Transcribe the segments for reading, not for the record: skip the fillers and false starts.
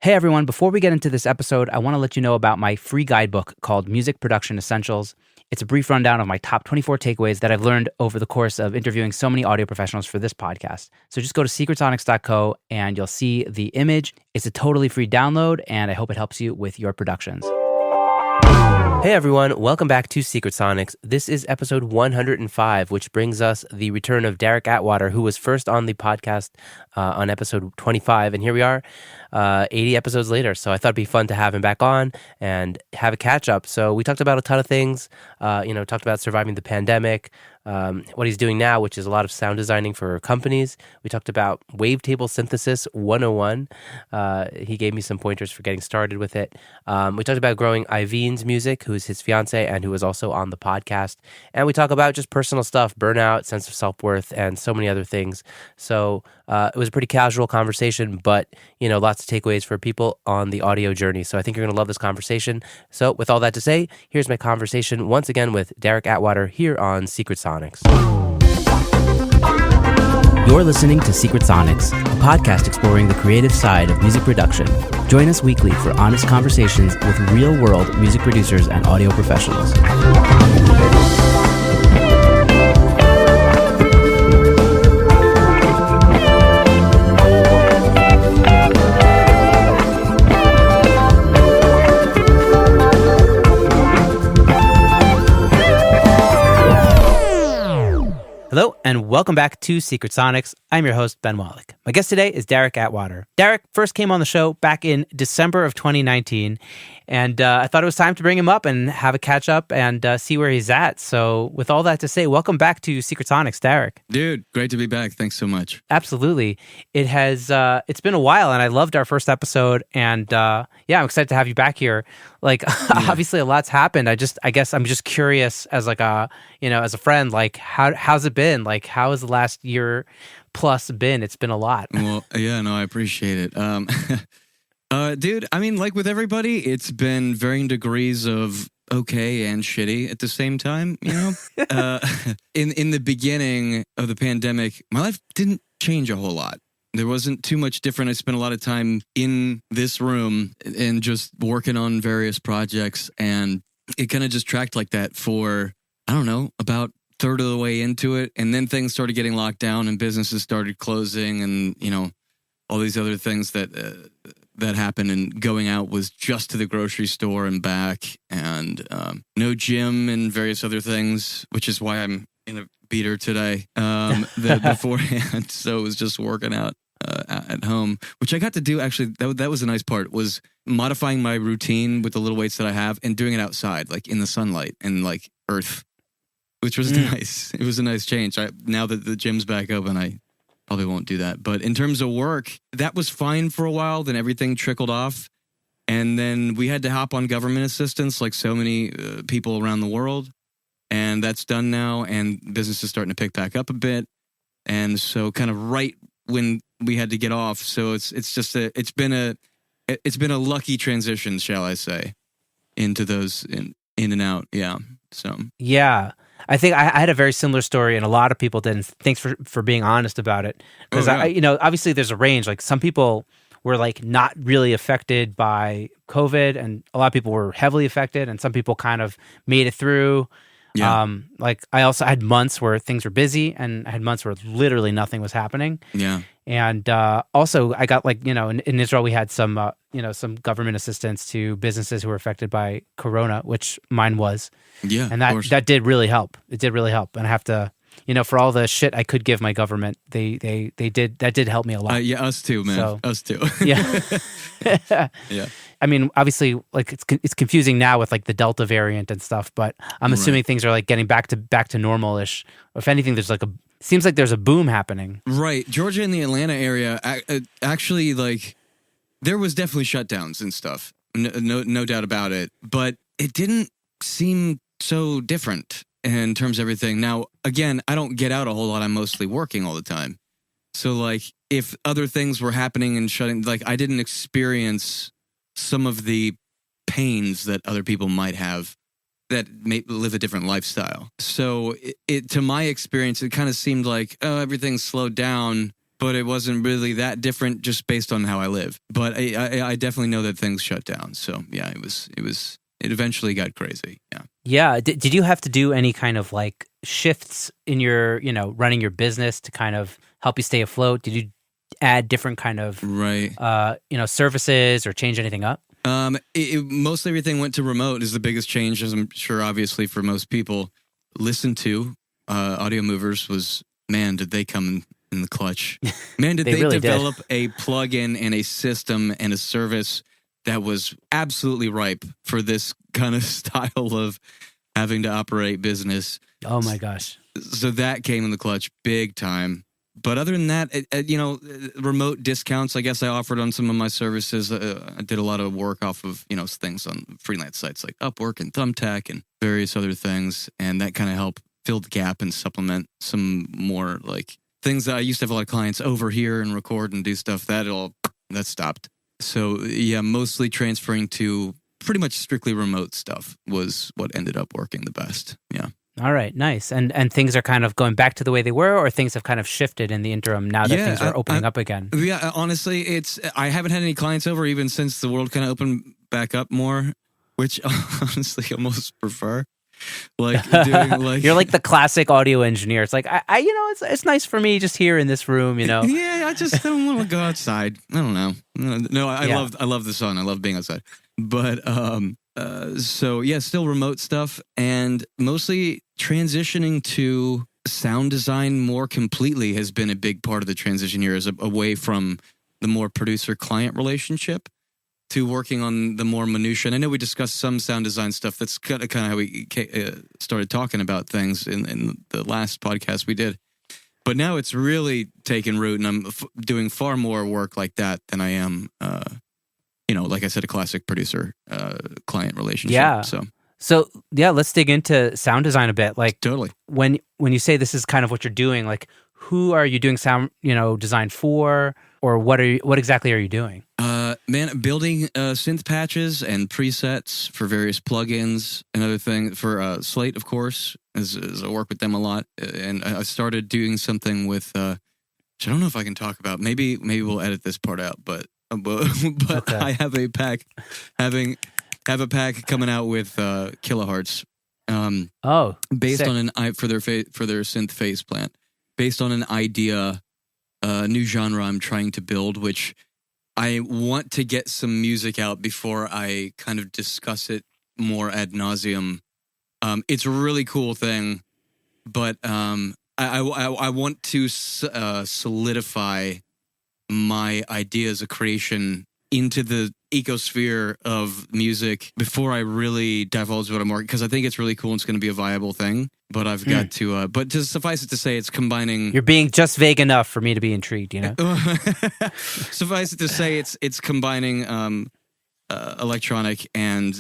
Hey everyone, before we get into this episode, I want to let you know about my free guidebook called Music Production Essentials. It's a brief rundown of my top 24 takeaways that I've learned over the course of interviewing so many audio professionals for this podcast. So just go to secretsonics.co and you'll see the image. It's a totally free download, and I hope it helps you with your productions. Hey everyone, welcome back to Secret Sonics. This is episode 105, which brings us the return of Darrick Atwater, who was first on the podcast on episode 25, and here we are 80 episodes later. So I thought it'd be fun to have him back on and have a catch up. So we talked about a ton of things, talked about surviving the pandemic, what he's doing now, which is a lot of sound designing for companies. We talked about wavetable synthesis 101. He gave me some pointers for getting started with it. We talked about growing Iveen's music, who's his fiance and who was also on the podcast. And we talk about just personal stuff, burnout, sense of self-worth, and so many other things. So it was a pretty casual conversation, but, lots of takeaways for people on the audio journey. So I think you're going to love this conversation. So with all that to say, here's my conversation once again with Darrick Atwater here on Secret Sonics. You're listening to Secret Sonics, a podcast exploring the creative side of music production. Join us weekly for honest conversations with real-world music producers and audio professionals. Hello, and welcome back to Secret Sonics. I'm your host, Ben Wallach. My guest today is Darrick Atwater. Darrick first came on the show back in December of 2019, and I thought it was time to bring him up and have a catch up and see where he's at. So with all that to say, welcome back to Secret Sonics, Darrick. Dude, great to be back. Thanks so much. Absolutely. It has, it's been a while, and I loved our first episode, and I'm excited to have you back here. Obviously a lot's happened. I guess I'm just curious as as a friend, how's it been? How has the last year plus been? It's been a lot. Well, yeah, no, I appreciate it. Dude, with everybody, it's been varying degrees of okay and shitty at the same time, in the beginning of the pandemic, my life didn't change a whole lot. There wasn't too much different. I spent a lot of time in this room and just working on various projects, and it kind of just tracked like that for, I don't know, about third of the way into it. And then things started getting locked down and businesses started closing and, all these other things that happened, and going out was just to the grocery store and back, and no gym and various other things, which is why I'm in a beater today beforehand. So it was just working out at home, which I got to do. Actually, that was a nice part, was modifying my routine with the little weights that I have and doing it outside, in the sunlight and earth, which was nice. It was a nice change. Now that the gym's back open, I probably won't do that. But in terms of work, that was fine for a while. Then everything trickled off. And then we had to hop on government assistance like so many people around the world. And that's done now. And business is starting to pick back up a bit. And so kind of right when we had to get off. So it's been a lucky transition, shall I say, into those in and out. Yeah. So. Yeah. I think I had a very similar story, and a lot of people did. And thanks for being honest about it. Because obviously there's a range. Some people were not really affected by COVID, and a lot of people were heavily affected, and some people kind of made it through. Yeah. I also had months where things were busy, and I had months where literally nothing was happening. Yeah. And also I got in Israel, we had some government assistance to businesses who were affected by Corona, which mine was. Yeah. And that did really help. It did really help. And I have to, for all the shit I could give my government, that did help me a lot. Yeah, us too, man. So, us too. Yeah. Yeah. Obviously, it's confusing now with the Delta variant and stuff, but I'm assuming things are getting back to normal-ish. If anything, seems like there's a boom happening. Right. Georgia and the Atlanta area, actually, there was definitely shutdowns and stuff. No doubt about it. But it didn't seem so different in terms of everything. Now, again, I don't get out a whole lot. I'm mostly working all the time. So, if other things were happening and shutting, I didn't experience some of the pains that other people might have that may live a different lifestyle. So it to my experience, it kind of seemed like, oh, everything's slowed down. but it wasn't really that different just based on how I live. But I definitely know that things shut down. So yeah, it eventually got crazy. Yeah. Yeah. Did you have to do any kind of like shifts in your, running your business to kind of help you stay afloat? Did you add different kind of, services or change anything up? Mostly everything went to remote is the biggest change, as I'm sure, obviously, for most people. Listen to Audio Movers was, man, did they come in the clutch. Man, did they really develop a plugin and a system and a service that was absolutely ripe for this kind of style of having to operate business. Oh my gosh. So that came in the clutch big time. But other than that, remote discounts, I guess I offered on some of my services. I did a lot of work off of, things on freelance sites like Upwork and Thumbtack and various other things. And that kind of helped fill the gap and supplement some more like things that I used to have a lot of clients over here and record and do stuff. That stopped. So yeah, mostly transferring to pretty much strictly remote stuff was what ended up working the best. Yeah. All right, nice. And things are kind of going back to the way they were, or things have kind of shifted in the interim now that things are opening up again? Yeah, honestly, I haven't had any clients over even since the world kind of opened back up more, which honestly I almost prefer. Like doing like you're like the classic audio engineer. It's like it's nice for me just here in this room, Yeah, I just don't want to go outside. I don't know. No, I love the sun. I love being outside. But so yeah, still remote stuff and mostly transitioning to sound design more completely has been a big part of the transition here, is away from the more producer-client relationship to working on the more minutia. And I know we discussed some sound design stuff. That's kind of how we started talking about things in the last podcast we did. But now it's really taken root, and I'm doing far more work like that than I am, like I said, a classic producer-client relationship. Yeah. So yeah, let's dig into sound design a bit. Like totally. When you say this is kind of what you're doing, like who are you doing sound, design for, or what exactly are you doing? Building synth patches and presets for various plugins. Another thing for Slate, of course, is I work with them a lot, and I started doing something with, which I don't know if I can talk about. Maybe we'll edit this part out, but okay. I have a pack coming out with kilohertz. Based sick. on for their synth phase plant, based on an idea, new genre I'm trying to build, which I want to get some music out before I kind of discuss it more ad nauseum. It's a really cool thing, but I want to solidify my ideas of creation into the ecosphere of music before I really divulge what I'm working, because I think it's really cool and it's going to be a viable thing. But I've got to, but to suffice it to say, it's combining. You're being just vague enough for me to be intrigued, Suffice it to say, it's combining electronic and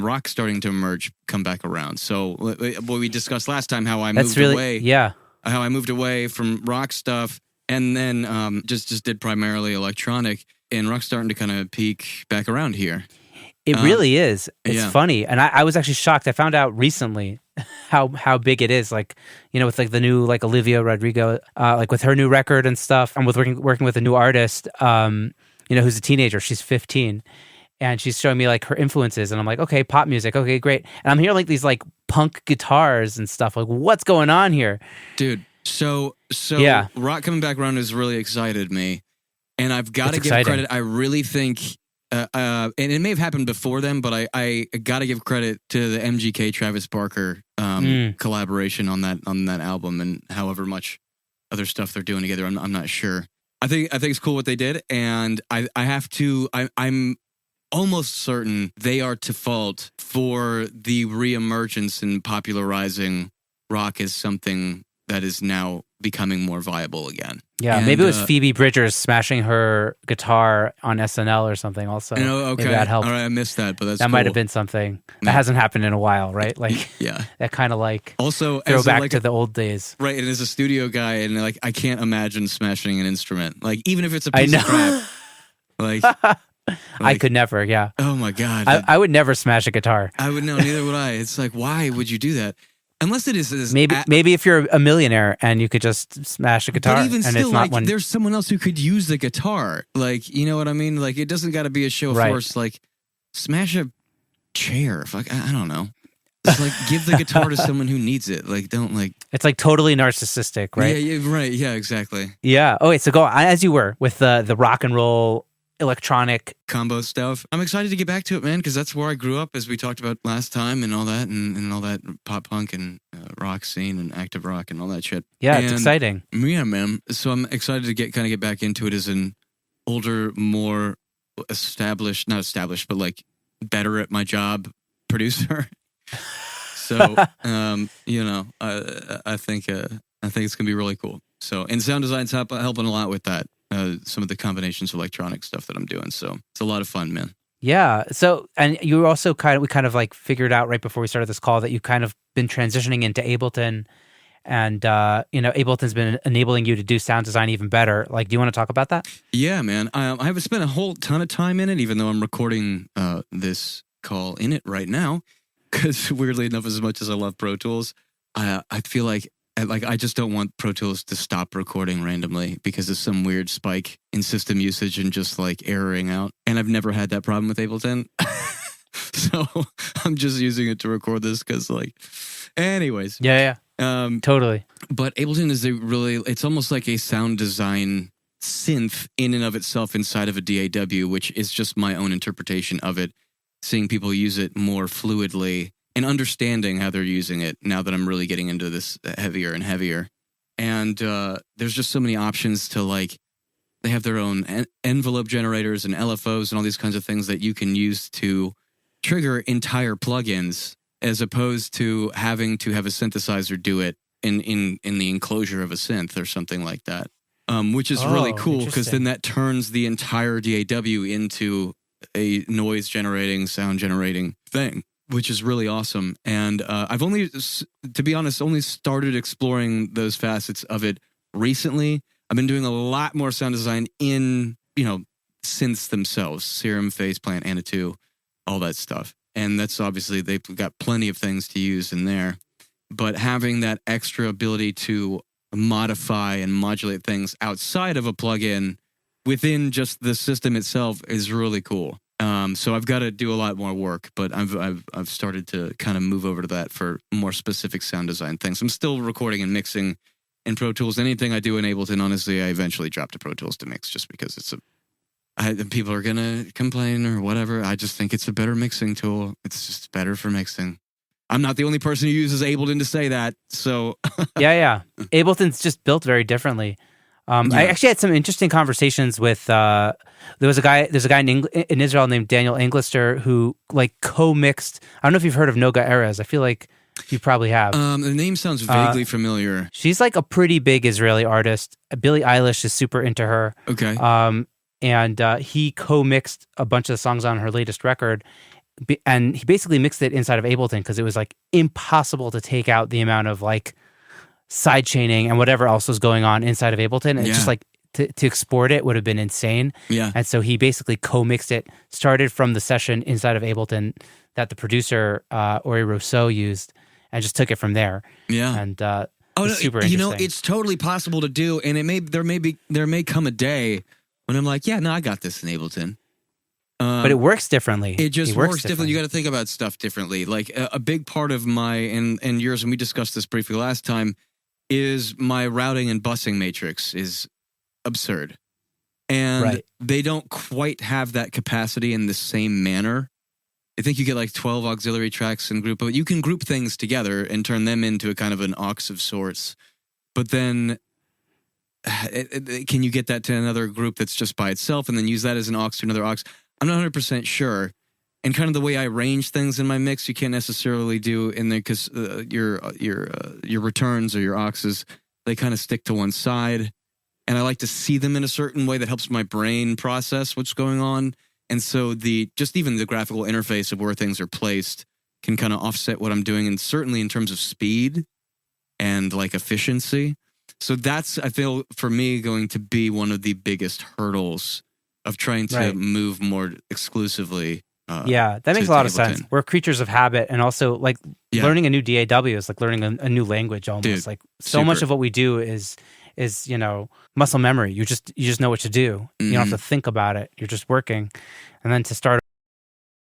rock starting to emerge, come back around. So what we discussed last time, how I moved away from rock stuff, and then just did primarily electronic. And rock's starting to kind of peak back around here. It really is. It's funny. And I was actually shocked. I found out recently how big it is. Like, with like the new like Olivia Rodrigo, like with her new record and stuff. I'm working with a new artist, who's a teenager. She's 15. And she's showing me like her influences. And I'm like, okay, pop music. Okay, great. And I'm hearing like these like punk guitars and stuff. Like, what's going on here? Dude, so rock coming back around has really excited me. And I've got to give credit. I really think, and it may have happened before them, but I got to give credit to the MGK Travis Barker collaboration on that album, and however much other stuff they're doing together. I'm not sure. I think it's cool what they did, and I'm almost certain they are to fault for the reemergence and popularizing rock as something that is now becoming more viable again. Yeah, maybe it was Phoebe Bridgers smashing her guitar on SNL or something also. Okay. Maybe that helped. All right, I missed that, but that's that might have been something. That hasn't happened in a while, right? Like, that kind of like also throw back to the old days. Right, and as a studio guy, and like I can't imagine smashing an instrument. Like, even if it's a piece of crap. Like, I could never, yeah. Oh my God. I would never smash a guitar. I would know, neither would I. It's like, why would you do that? Unless it is maybe if you're a millionaire and you could just smash a guitar, but even and still, it's not like one. there's someone else who could use the guitar. Like, you know what I mean? Like, it doesn't got to be a show of Right. force. Like, smash a chair. Fuck, I don't know. It's like give the guitar to someone who needs it. Like, don't like. It's like totally narcissistic, right? Yeah, right. Yeah, exactly. Yeah. Okay, so go as you were with the rock and roll electronic Combo stuff. I'm excited to get back to it, man, because that's where I grew up, as we talked about last time, and all that, and all that pop punk and rock scene and active rock and all that shit. Yeah, it's exciting. Yeah, man. So I'm excited to get back into it as an older, more not established, but like better at my job producer. So, you know, I think it's gonna be really cool. So, and sound design's helping a lot with that. Some of the combinations of electronic stuff that I'm doing. So it's a lot of fun, man. Yeah. So, and you also we kind of like figured out right before we started this call that you kind of been transitioning into Ableton, and you know, Ableton's been enabling you to do sound design even better. Like, do you want to talk about that? Yeah, man. I haven't spent a whole ton of time in it, even though I'm recording this call in it right now. Because weirdly enough, as much as I love Pro Tools, I feel like I just don't want Pro Tools to stop recording randomly because of some weird spike in system usage and just like erroring out. And I've never had that problem with Ableton. So I'm just using it to record this because like, anyways. Yeah. Totally. But Ableton is it's almost like a sound design synth in and of itself inside of a DAW, which is just my own interpretation of it. Seeing people use it more fluidly and understanding how they're using it now that I'm really getting into this heavier and heavier. And there's just so many options to like, they have their own envelope generators and LFOs and all these kinds of things that you can use to trigger entire plugins, as opposed to having to have a synthesizer do it in the enclosure of a synth or something like that. Which is really cool because then that turns the entire DAW into a noise generating, sound generating thing, which is really awesome. And I've only, to be honest, only started exploring those facets of it recently. I've been doing a lot more sound design in, you know, synths themselves, Serum, Faceplant, Anitu, all that stuff. And that's obviously, they've got plenty of things to use in there. But having that extra ability to modify and modulate things outside of a plugin within just the system itself is really cool. So I've got to do a lot more work, but I've started to kind of move over to that for more specific sound design things. I'm still recording and mixing in Pro Tools. Anything I do in Ableton, honestly, I eventually drop to Pro Tools to mix just because people are gonna complain or whatever. I just think it's a better mixing tool. It's just better for mixing. I'm not the only person who uses Ableton to say that. So yeah. Ableton's just built very differently. I actually had some interesting conversations with there's a guy in Israel named Daniel Englister who like co-mixed. I don't know if you've heard of Noga Erez. I feel like you probably have. The name sounds vaguely familiar. She's like a pretty big Israeli artist. Billie Eilish is super into her. Okay. And he co-mixed a bunch of the songs on her latest record, and he basically mixed it inside of Ableton because it was like impossible to take out the amount of like side chaining and whatever else was going on inside of Ableton. And it's just like to export it would have been insane. Yeah. And so he basically co-mixed it, started from the session inside of Ableton that the producer, Ori Rousseau, used, and just took it from there. Yeah. And super interesting. You know, it's totally possible to do, and there may come a day when I'm like, yeah, no, I got this in Ableton. But it works differently. It just works differently. You got to think about stuff differently. Like a big part of my and yours, and we discussed this briefly last time, is my routing and busing matrix is absurd. And they don't quite have that capacity in the same manner. I think you get like 12 auxiliary tracks in group, but you can group things together and turn them into a kind of an aux of sorts. But then can you get that to another group that's just by itself and then use that as an aux to another aux? I'm not 100% sure. And kind of the way I arrange things in my mix, you can't necessarily do in there because your returns or your auxes, they kind of stick to one side. And I like to see them in a certain way that helps my brain process what's going on. And so even the graphical interface of where things are placed can kind of offset what I'm doing, and certainly in terms of speed and like efficiency. So that's, I feel, for me, going to be one of the biggest hurdles of trying to move more exclusively Yeah, that makes a lot of sense. We're creatures of habit, and also like learning a new DAW is like learning a new language almost. Dude, like so much of what we do is muscle memory. You just know what to do. You don't have to think about it. You're just working, and then to start